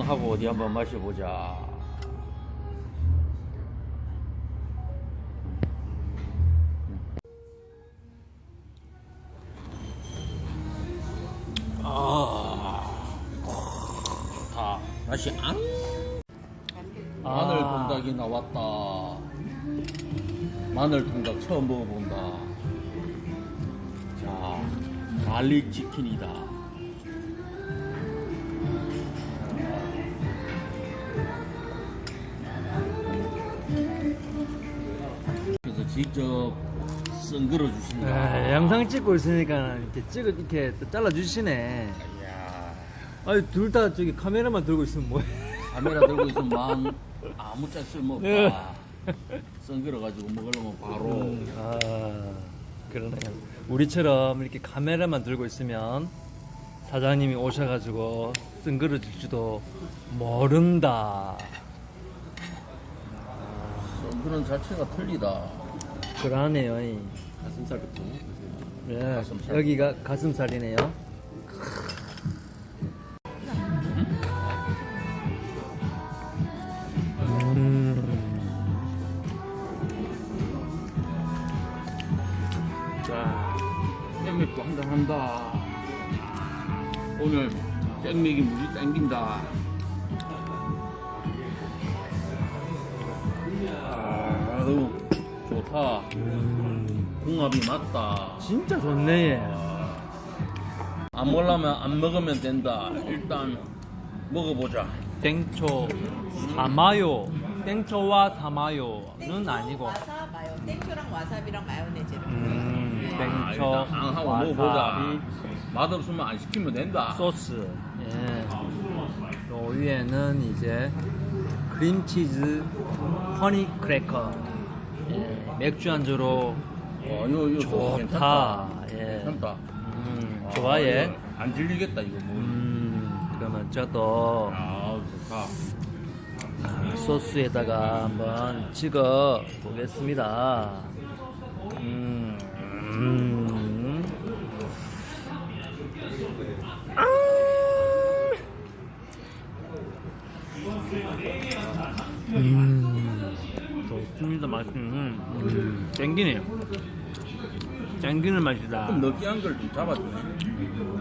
하고 어디 한번 마셔보자. 좋다. 맛이 안. 마늘 통닭이 나왔다. 마늘 통닭 처음 먹어본다. 자, 갈릭 치킨이다. 그래서 직접 썬글어 주신다. 영상 찍고 있으니까 이렇게 또 잘라 주시네. 이야, 아니 둘 다 저기 카메라만 들고 있으면 뭐해? 카메라 들고 있으면 아무 짝 쓸모없다. 썬글어 가지고 먹으려면 바로. 아 그러네요. 우리처럼 이렇게 카메라만 들고 있으면 사장님이 오셔가지고 쓴 그릇 줄지도 모른다. 썬글은 자체가 틀리다. 그러네요. 가슴살부터. 예, 가슴살. 여기가 가슴살이네요. 자, 땡맥도 한잔 한다. 오늘 땡맥이 무지 땡긴다. 아유, 좋다. 궁합이 맞다. 진짜 좋네. 얘. 안 먹으려면 안 먹으면 된다. 일단 먹어보자. 땡초 사마요. 땡초와 사마요는 아니고. 와사 마요. 땡초랑 와사비랑 마요네즈를. 아, 땡초 일단 안 하고 먹어보자. 와사비 맛없으면 안 시키면 된다. 소스. 예. 요 위에는 이제 크림치즈 허니 크래커. 예. 맥주 안주로 요 좋다. 괜찮다. 예. 괜찮다. 좋아해. 이거 안 질리겠다 이거 뭐. 그러면 저도 좋다. 소스에다가 한번 찍어 보겠습니다. 좋습니다. 맛있는 땡기네요. 땡기는 맛이다. 좀 느끼한 걸 좀 잡아주네.